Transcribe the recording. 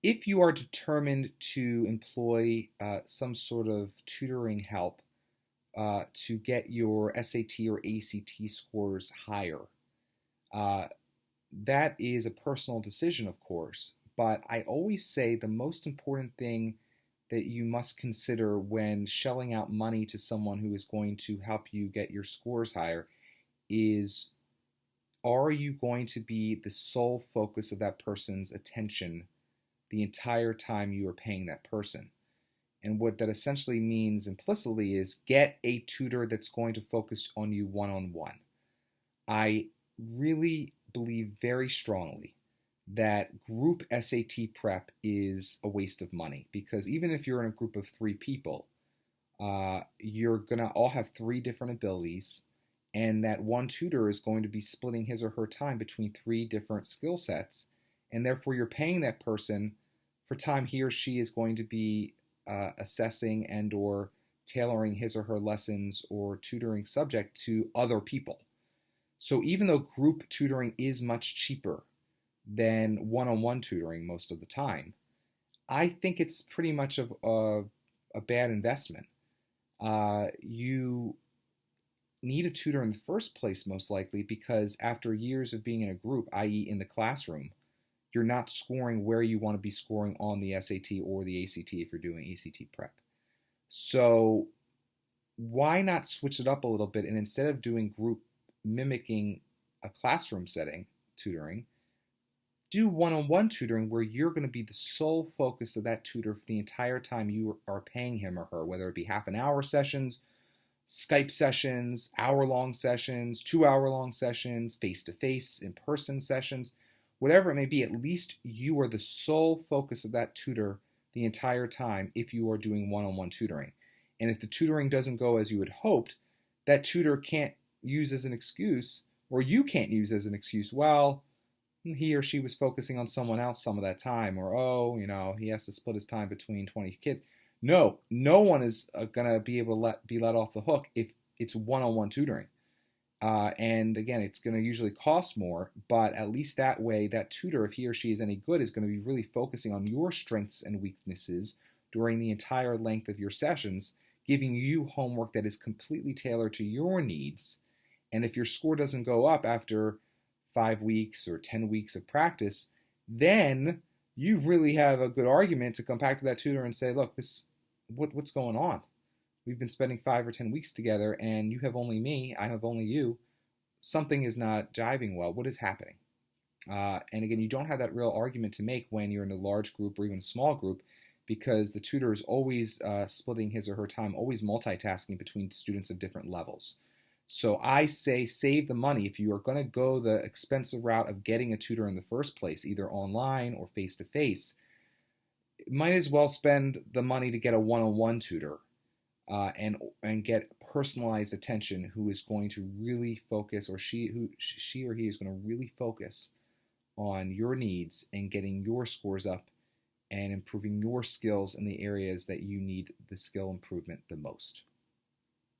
If you are determined to employ some sort of tutoring help to get your SAT or ACT scores higher, uh, that is a personal decision, of course. But I always say the most important thing that you must consider when shelling out money to someone who is going to help you get your scores higher is, are you going to be the sole focus of that person's attention the entire time you are paying that person? And what that essentially means implicitly is get a tutor that's going to focus on you one on one. I really believe very strongly that group SAT prep is a waste of money, because even if you're in a group of three people, you're going to all have three different abilities, and that one tutor is going to be splitting his or her time between three different skill sets, and therefore you're paying that person for time he or she is going to be assessing and or tailoring his or her lessons or tutoring subject to other people. So even though group tutoring is much cheaper than one-on-one tutoring most of the time, I think it's pretty much of a bad investment. You need a tutor in the first place, most likely, because after years of being in a group, i.e., in the classroom, you're not scoring where you want to be scoring on the SAT or the ACT if you're doing ACT prep. So why not switch it up a little bit, and instead of doing group mimicking a classroom setting tutoring, do one-on-one tutoring where you're going to be the sole focus of that tutor for the entire time you are paying him or her, whether it be half an hour sessions, Skype sessions, hour-long sessions, 2-hour-long sessions, face-to-face, in-person sessions, whatever it may be. At least you are the sole focus of that tutor the entire time if you are doing one-on-one tutoring. And if the tutoring doesn't go as you had hoped, that tutor can't use as an excuse, or you can't use as an excuse, well, he or she was focusing on someone else some of that time, or, oh, he has to split his time between 20 kids. No, no one is going to be able to be let off the hook if it's one-on-one tutoring. And again, it's going to usually cost more, but at least that way, that tutor, if he or she is any good, is going to be really focusing on your strengths and weaknesses during the entire length of your sessions, giving you homework that is completely tailored to your needs. And if your score doesn't go up after 5 weeks or 10 weeks of practice, then you really have a good argument to come back to that tutor and say, look, what's going on? We've been spending 5 or 10 weeks together, and you have only me, I have only you. Something is not jiving well. What is happening? And again, you don't have that real argument to make when you're in a large group or even a small group, because the tutor is always splitting his or her time, always multitasking between students of different levels. So I say save the money. If you are going to go the expensive route of getting a tutor in the first place, either online or face-to-face, might as well spend the money to get a one-on-one tutor, and get personalized attention, who is going to really focus, or she or he is going to really focus on your needs and getting your scores up and improving your skills in the areas that you need the skill improvement the most.